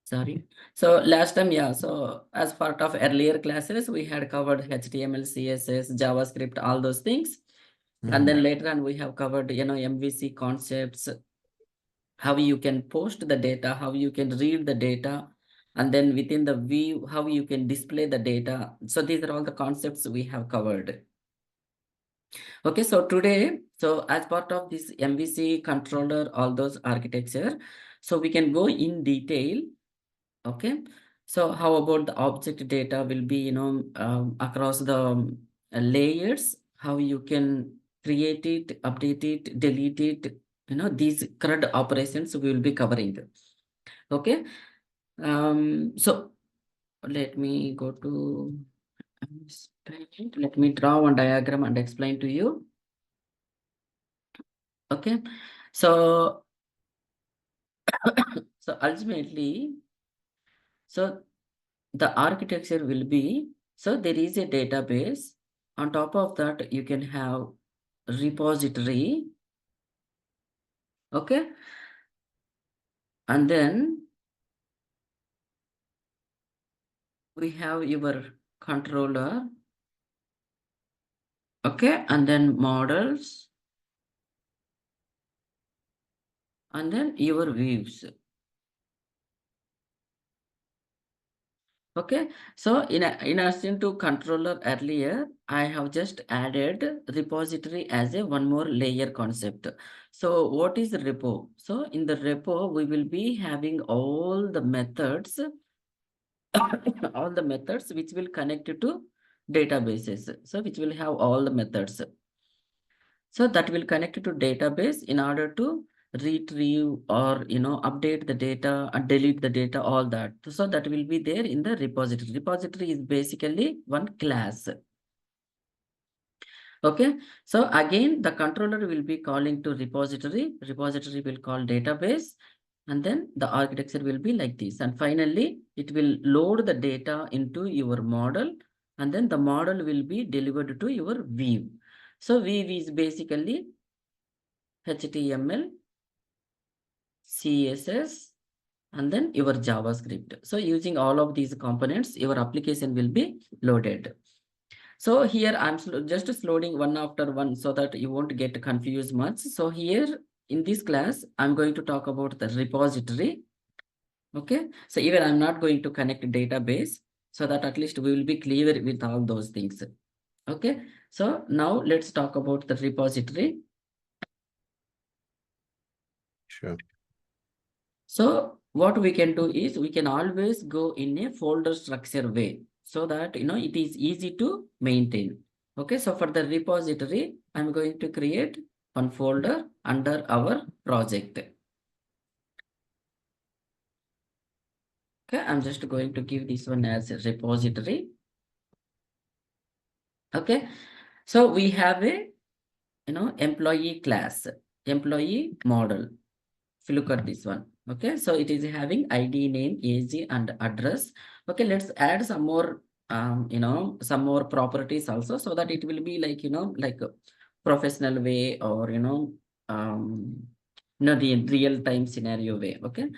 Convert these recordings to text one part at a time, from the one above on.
Sorry. So last time, yeah. So as part of earlier classes, we had covered HTML, CSS, JavaScript, all those things. And then later on, we have covered, MVC concepts, how you can post the data, how you can read the data, and then within the view, how you can display the data. So these are all the concepts we have covered. Okay, so today, so as part of this MVC controller, all those architecture, so we can go in detail. Okay, so how about the object data will be, across the layers, how you can create it, update it, delete it, these CRUD operations we will be covering. Okay, so let me go to, let me draw one diagram and explain to you. Okay, so so ultimately, so the architecture will be, so there is a database. On top of that, you can have repository. Okay, and then we have your controller. Okay, and then models, and then your views. Okay, so in addition to controller earlier, I have just added repository as a one more layer concept. So what is repo? So in the repo, we will be having all the methods, all the methods which will connect to databases. So which will have all the methods. So that will connect to database in order to retrieve or update the data and delete the data, all that. So that will be there in the repository. Repository is basically one class. Okay, so again the controller will be calling to repository. Repository will call database, and then the architecture will be like this. And finally, it will load the data into your model, and then the model will be delivered to your view. So view is basically HTML, CSS, and then your JavaScript. So using all of these components, your application will be loaded. So here I'm just loading one after one so that you won't get confused much. So here in this class, I'm going to talk about the repository. Okay, so even I'm not going to connect database, so that at least we will be clear with all those things. Okay, so now let's talk about the repository. Sure. So what we can do is we can always go in a folder structure way so that it is easy to maintain. Okay, so for the repository, I'm going to create one folder under our project. Okay, I'm just going to give this one as a repository. Okay, so we have a employee class, employee model. If you look at this one, okay, so it is having ID, name, age, and address. Okay, let's add some more some more properties also, so that it will be like like a professional way, or the real time scenario way. Okay,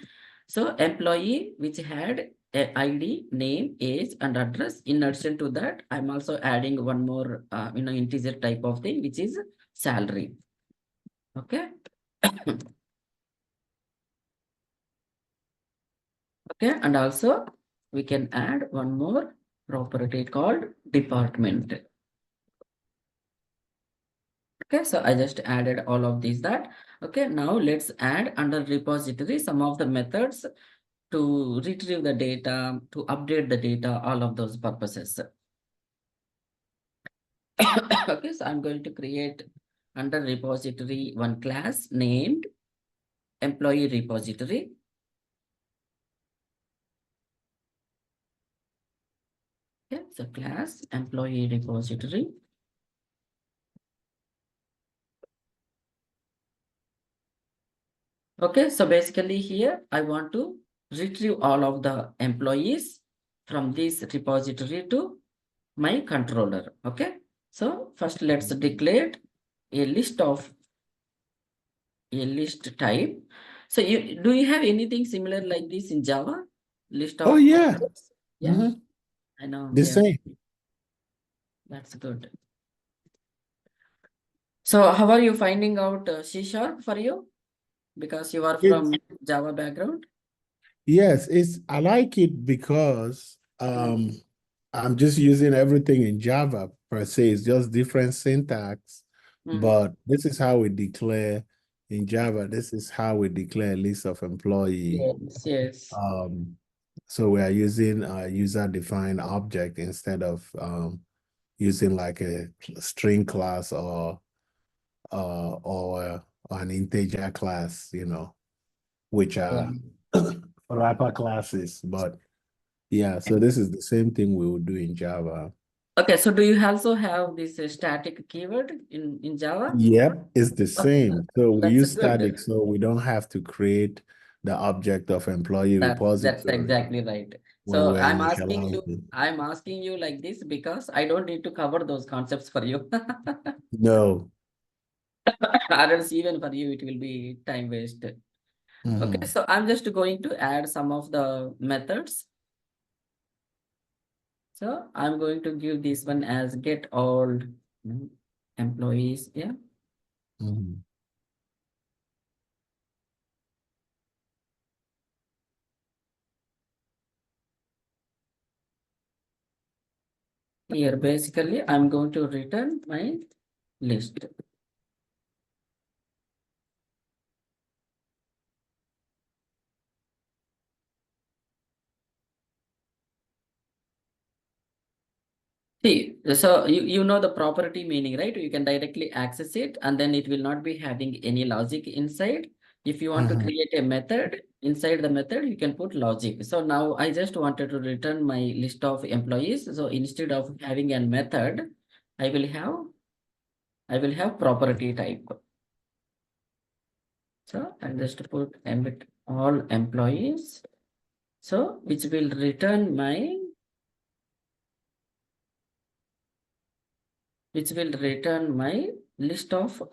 so employee which had a ID, name, age, and address. In addition to that, I'm also adding one more integer type of thing, which is salary. Okay. Okay, and also we can add one more property called department. Okay, so I just added all of these that. Okay, now let's add under repository some of the methods to retrieve the data, to update the data, all of those purposes. Okay, so I'm going to create under repository one class named employee repository. Okay, so class employee repository. Okay, so basically here I want to retrieve all of the employees from this repository to my controller. Okay, so first let's declare a list type. So do you have anything similar like this in Java? List Oh, of yeah. objects? Yeah, Mhm. I know. The Yeah, same. that's good. So how are you finding out C# for you? Because you are from It's Java background? yes, I like it because I'm just using everything in Java per se. It's just different syntax, Mm. but this is how we declare in Java. This is how we declare a list of employee. Yes, yes. Um, so we are using a user-defined object instead of using like a string class or an integer class, which Yeah. are wrapper classes. But yeah, so this is the same thing we will do in Java. Okay, so do you also have this static keyword in Java? Yep, it's the Okay, same. So we that's use good. static, so we don't have to create the object of employee That's repository exactly right. when So we're initializing. I'm asking you like this because I don't need to cover those concepts for you. No. Or else even for you, it will be time waste. Okay, Mhm. so I'm just going to add some of the methods. So I'm going to give this one as get all employees. Yeah. Mhm. Here, basically, I'm going to return my list. See, so you know the property meaning, right? You can directly access it and then it will not be having any logic inside. If you want to Mhm. create a method, inside the method, you can put logic. So now I just wanted to return my list of employees. So instead of having a method, I will have I will have property type. So I'll just put emit all employees. So which will return my list of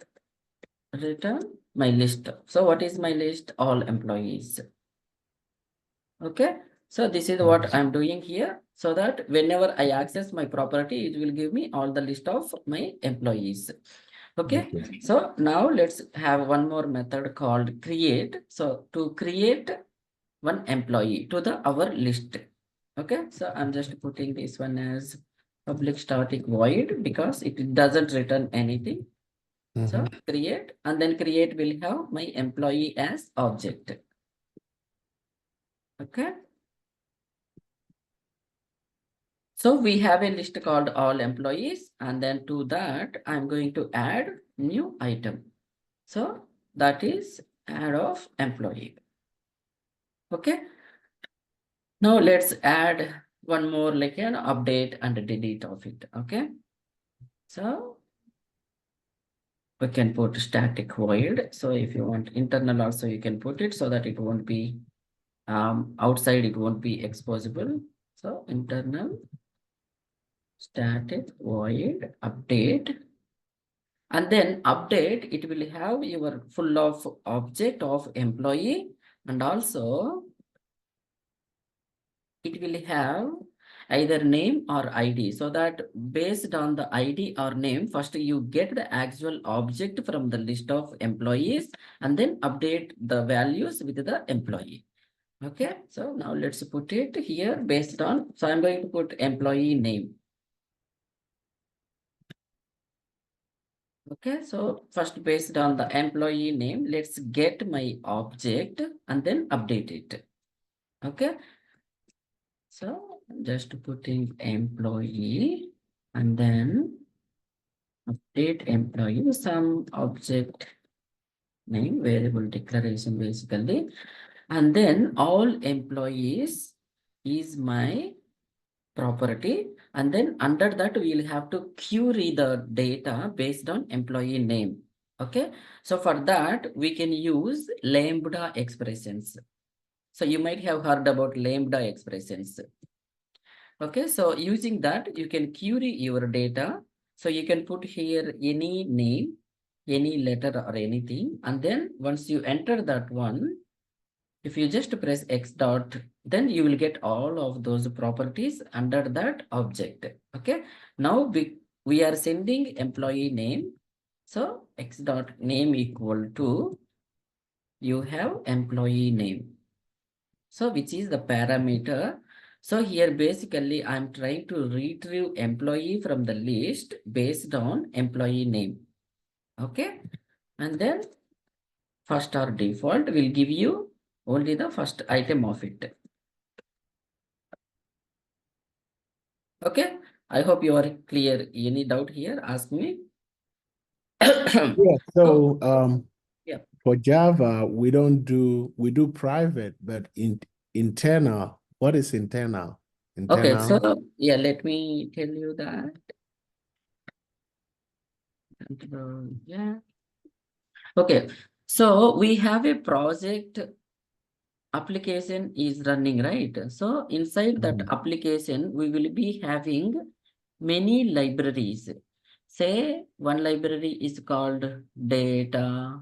return my list. So what is my list? All employees. Okay. So this is what I'm doing here so that whenever I access my property, it will give me all the list of my employees. Okay. Okay. So now let's have one more method called create. So to create one employee to the our list. Okay. So I'm just putting this one as public static void because it doesn't return anything. So Mhm. create and then create will have my employee as object. Okay. So we have a list called all employees and then to that I'm going to add new item. So that is add of employee. Okay. Now let's add one more like an update and delete of it. Okay. So we can put static void. So if you want internal also you can put it so that it won't be outside it won't be exposable. So internal static void update and then update it will have your full of object of employee and also it will have either name or ID so that based on the ID or name first you get the actual object from the list of employees and then update the values with the employee. Okay, so now let's put it here based on, so I'm going to put employee name. Okay, so first based on the employee name, let's get my object and then update it. Okay, so just putting employee and then update employee, some object name, variable declaration basically, and then all employees is my property and then under that we'll have to query the data based on employee name. Okay, so for that we can use lambda expressions. So you might have heard about lambda expressions. Okay, so using that you can query your data. So you can put here any name, any letter or anything, and then once you enter that one, If you just press X dot, then you will get all of those properties under that object. Okay. Now we are sending employee name. So X dot name equal to, you have employee name. So which is the parameter. So here basically I'm trying to retrieve employee from the list based on employee name. Okay. And then first or default will give you only the first item of it. Okay. I hope you are clear. Any doubt here? Ask me. Yeah. So, So yeah. for Java, we do private, but internal. What is internal? Okay. So Internal. yeah, let me tell you that. Yeah. Okay. So we have a project application is running, right? So inside that application, we will be having many libraries. Say one library is called data,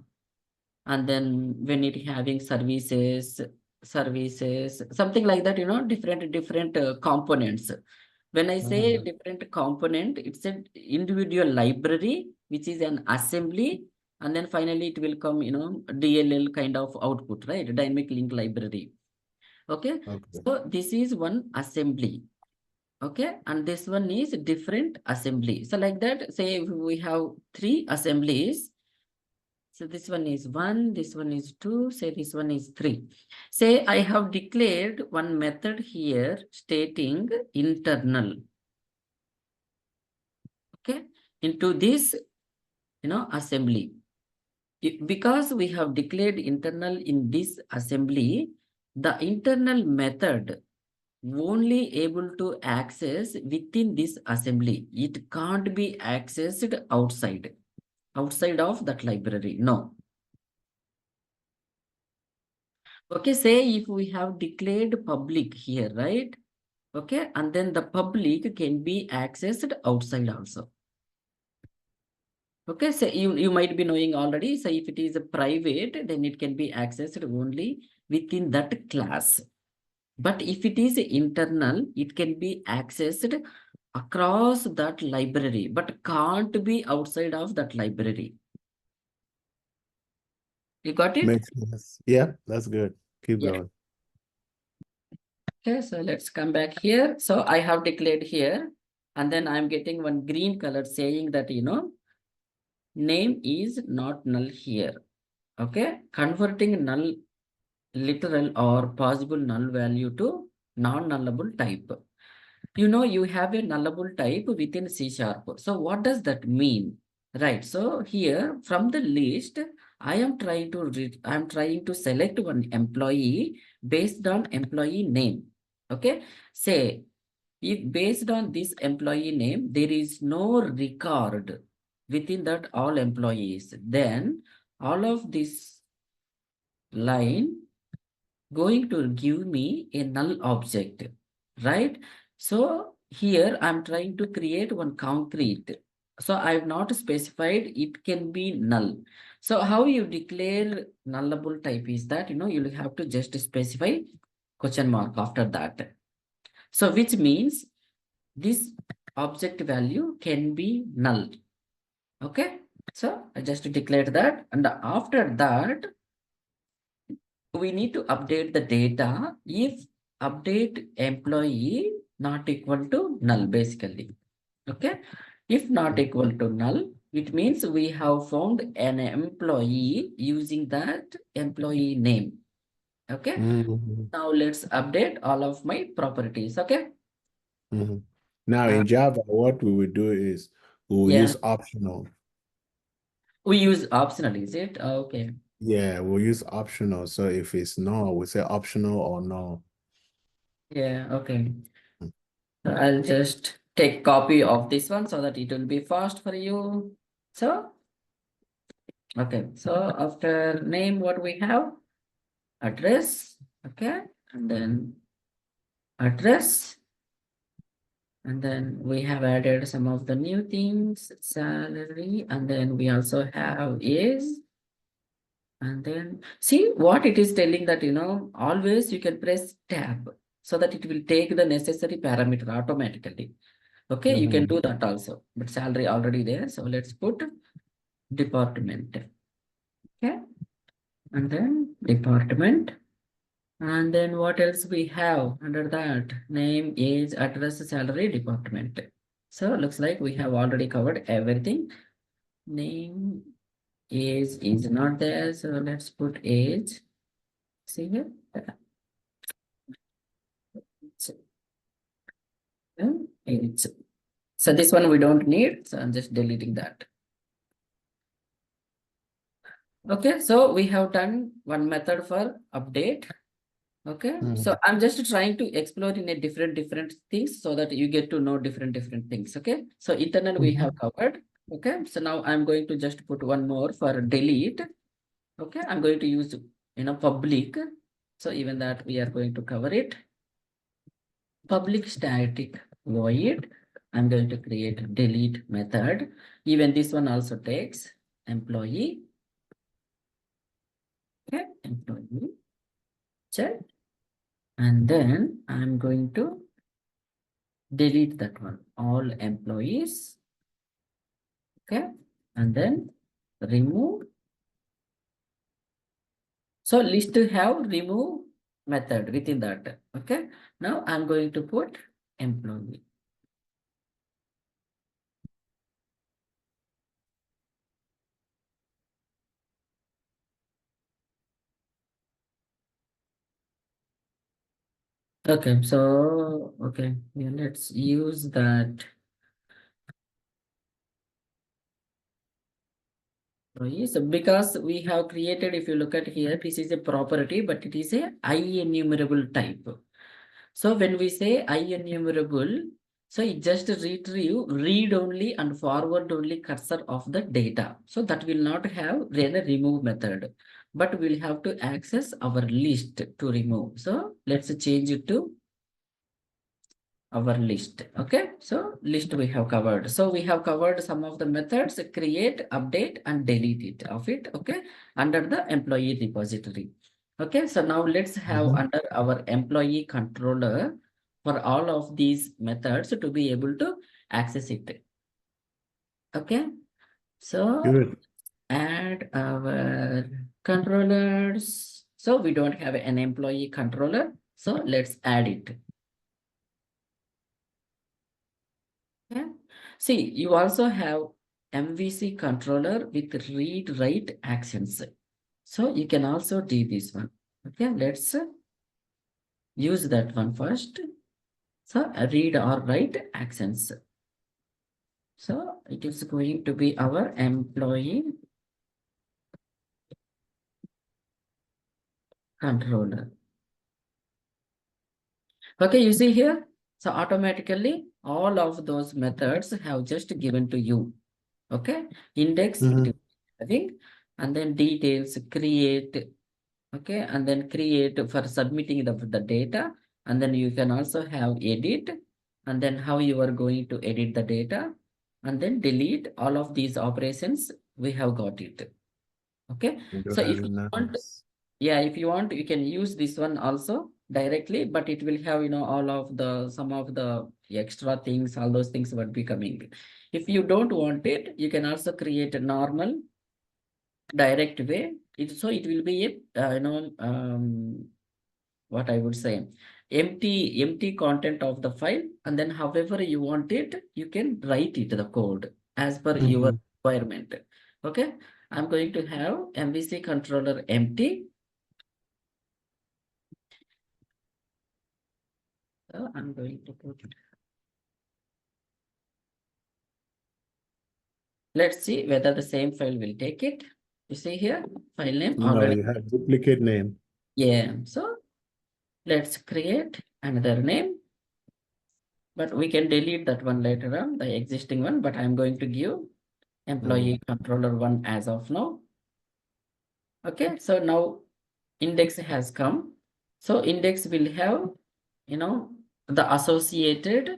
and then when it having services, something like that, different components. When I say different component, it's an individual library, which is an assembly, and then finally it will come, DLL kind of output, right? Dynamic link library. Okay. Okay. So this is one assembly. Okay. And this one is different assembly. So like that, say if we have three assemblies. So this one is 1, this one is 2, say this one is 3. Say I have declared one method here stating internal. Okay. Into this, assembly. Because we have declared internal in this assembly, the internal method only able to access within this assembly. It can't be accessed outside of that library. No. Okay, say if we have declared public here, right? Okay, and then the public can be accessed outside also. Okay, so you might be knowing already. So if it is a private, then it can be accessed only within that class. But if it is internal, it can be accessed across that library, but can't be outside of that library. You got it? Makes sense. Yeah, that's good. Keep Yeah. going. Okay, so let's come back here. So I have declared here, and then I'm getting one green color saying that, name is not null here. Okay, converting null literal or possible null value to non-nullable type. You have a nullable type within C#. So what does that mean? Right. So here from the list, I am trying to select one employee based on employee name. Okay. Say if based on this employee name, there is no record within that all employees, then all of this line going to give me a null object, right? So here I'm trying to create one concrete. So I've not specified it can be null. So how you declare nullable type is that, you'll have to just specify question mark after that. So which means this object value can be null. Okay. So I just declared that. And after that, we need to update the data if update employee not equal to null, basically. Okay. If not equal to null, it means we have found an employee using that employee name. Okay. Mhm. Now let's update all of my properties. Okay. Mhm. Now Uh, in Java, what we will do is we will yeah. use optional. We use optional, is it? Okay. Yeah, we'll use optional. So if it's no, we say optional or no. Yeah. Okay. I'll just take copy of this one so that it will be fast for you. So, okay. So after name, what we have? Address. Okay. And then address. And then we have added some of the new things, salary. And then we also have is And then see what it is telling that, always you can press tab so that it will take the necessary parameter automatically. Okay, you can do that also, but salary already there. So let's put department. Okay, and then department. And then what else we have under that? Name, age, address, salary, department. So looks like we have already covered everything. Name, age is not there. So let's put age. See here. Age. So this one we don't need. So I'm just deleting that. Okay, so we have done one method for update. Okay, so I'm just trying to explore in a different things so that you get to know different things. Okay, so internal we have covered. Okay, so now I'm going to just put one more for delete. Okay, I'm going to use public. So even that we are going to cover it. Public static void. I'm going to create a delete method. Even this one also takes employee. Okay, employee check. And then I'm going to delete that one, all employees. Okay, and then remove. So list to have remove method within that. Okay, now I'm going to put employee. Okay, so okay, yeah, let's use that. So because we have created, if you look at here, this is a property, but it is a IEnumerable type. So when we say IEnumerable, so it just retrieve read only and forward only cursor of the data. So that will not have then a remove method, but we'll have to access our list to remove. So let's change it to our list. Okay, so list we have covered. So we have covered some of the methods: create, update, and delete it of it. Okay, under the employee repository. Okay, so now let's have under our employee controller for all of these methods to be able to access it. Okay, so Good. add our controllers. So we don't have an employee controller, so let's add it. Okay. See, you also have MVC controller with read write actions. So you can also do this one. Okay, let's use that one first. So read or write actions. So it is going to be our employee controller. Okay, you see here. So automatically all of those methods have just given to you. Okay, index it is having, and then details create. Okay, and then create for submitting the data, and then you can also have edit, and then how you are going to edit the data, and then delete. All of these operations we have got it. Okay, so if you want, yeah, if you want, you can use this one also directly, but it will have all of the some of the extra things, all those things would be coming. If you don't want it, you can also create a normal direct way. So it will be a what I would say, empty content of the file, and then however you want it, you can write it the code as per your requirement. Okay, I'm going to have MVC controller empty. So I'm going to put it. Let's see whether the same file will take it. You see here, file name No, already. you have duplicate name. Yeah, so let's create another name, but we can delete that one later on, the existing one, but I'm going to give employee controller one as of now. Okay, so now index has come. So index will have, the associated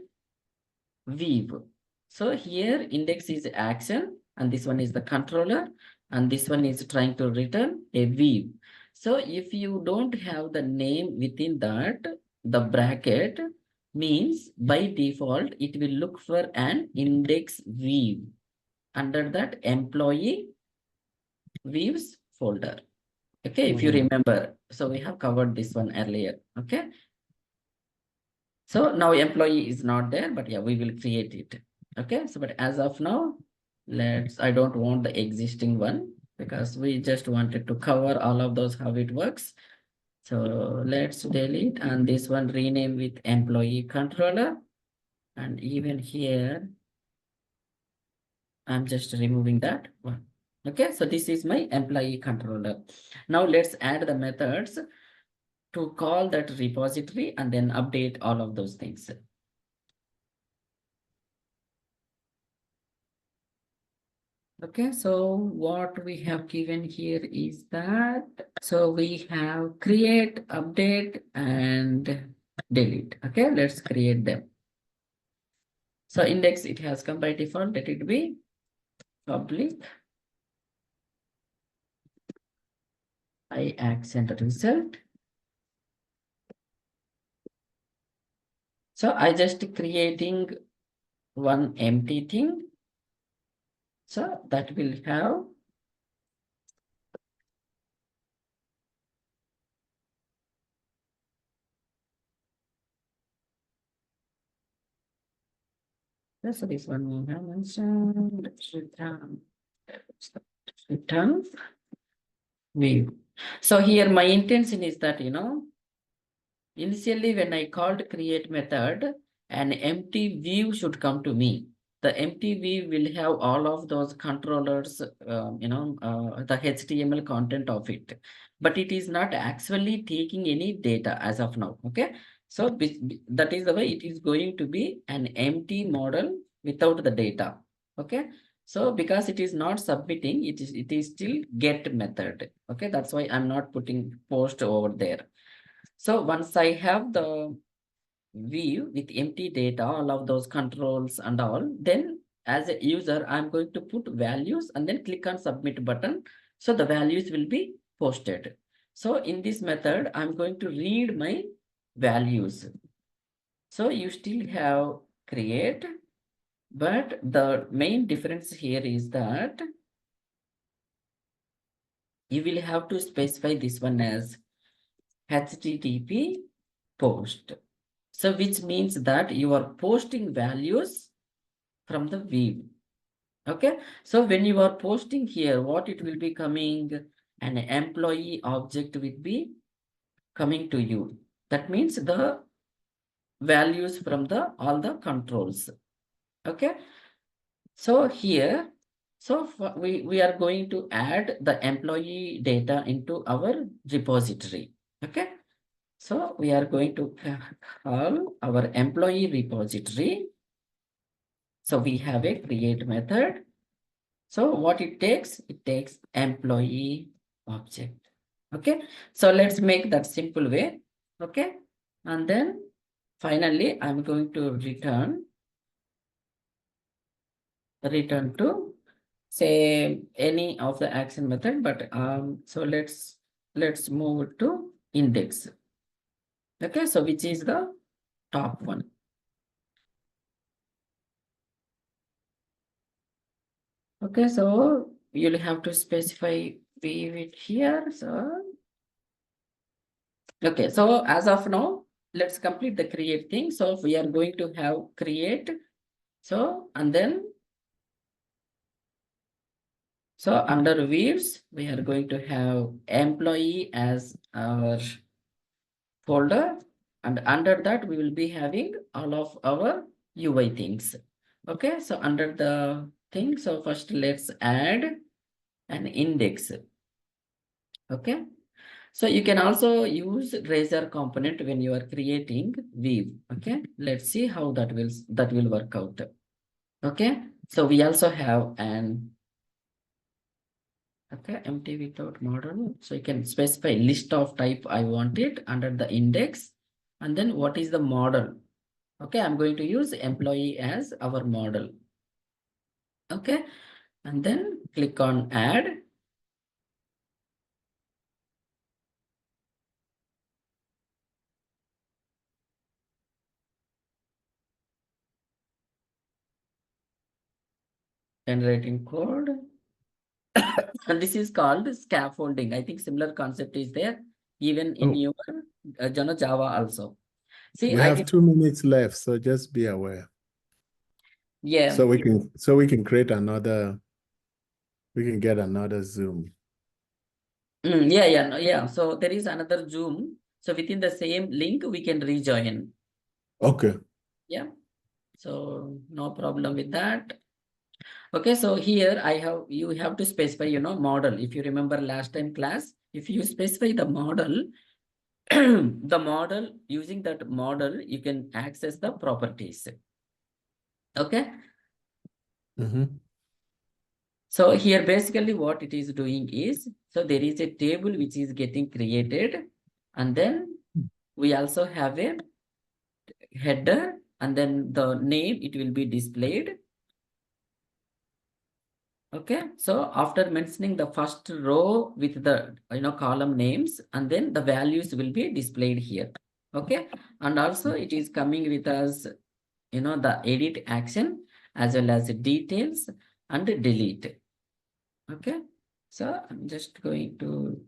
view. So here index is action, and this one is the controller, and this one is trying to return a view. So if you don't have the name within that, the bracket means by default, it will look for an index view under that employee views folder. Okay, if you remember, so we have covered this one earlier. Okay. So now employee is not there, but yeah, we will create it. Okay, so but as of now, I don't want the existing one because we just wanted to cover all of those, how it works. So let's delete and this one rename with employee controller. And even here, I'm just removing that one. Okay, so this is my employee controller. Now let's add the methods to call that repository and then update all of those things. Okay, so what we have given here is that, so we have create, update, and delete. Okay, let's create them. So index, it has come by default, let it be public. I accent result. So I just creating one empty thing. So that will have so this one we have mentioned return view. So here my intention is that, initially when I called create method, an empty view should come to me. The empty view will have all of those controllers, the HTML content of it, but it is not actually taking any data as of now. Okay. So that is the way it is going to be an empty model without the data. Okay. So because it is not submitting, it is still get method. Okay. That's why I'm not putting post over there. So once I have the view with empty data, all of those controls and all, then as a user, I'm going to put values and then click on submit button. So the values will be posted. So in this method, I'm going to read my values. So you still have create, but the main difference here is that you will have to specify this one as HTTP post. So which means that you are posting values from the view. Okay. So when you are posting here, what it will be coming, an employee object will be coming to you. That means the values from the all the controls. Okay. So here, so we are going to add the employee data into our repository. Okay. So we are going to call our employee repository. So we have a create method. So what it takes employee object. Okay. So let's make that simple way. Okay. And then finally, I'm going to return to say any of the action method, but so let's move to index. Okay. So which is the top one. Okay, so you'll have to specify it here. So, okay, so as of now, let's complete the create thing. So we are going to have create. So, and then, so under views, we are going to have employee as our folder. And under that, we will be having all of our UI things. Okay, so under the thing, so first let's add an index. Okay. So you can also use razor component when you are creating view. Okay. Let's see how that will work out. Okay. So we also have an empty without model. So you can specify list of type I want it under the index. And then what is the model? Okay. I'm going to use employee as our model. Okay. And then click on add. generating code. And this is called scaffolding. I think similar concept is there even in Oh. your Java also. See, We I have did, 2 minutes left, so just be aware. yeah. So we can create another, we can get another Zoom. Yeah, no, yeah. So there is another Zoom. So within the same link, we can rejoin. Okay. Yeah. So no problem with that. Okay, so here you have to specify, model. If you remember last time class, if you specify the model, the model, using that model, you can access the properties. Okay. So here basically what it is doing is, so there is a table which is getting created, and then we also have a header, and then the name, it will be displayed. Okay, so after mentioning the first row with the column names, and then the values will be displayed here. Okay, and also it is coming with us, the edit action as well as details and delete. Okay, so I'm just going to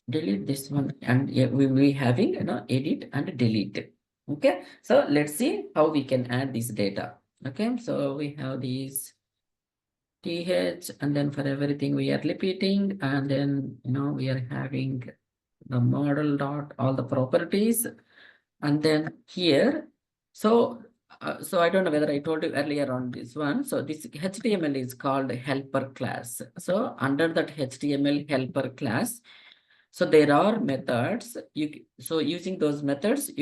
delete this one, and we will be having edit and delete. Okay, so let's see how we can add this data. Okay, so we have these th, and then for everything we are repeating, and then we are having the model dot all the properties, and then here, so so I don't know whether I told you earlier on this one. So this HTML is called helper class. So under that HTML helper class, so there are methods. So using those methods, you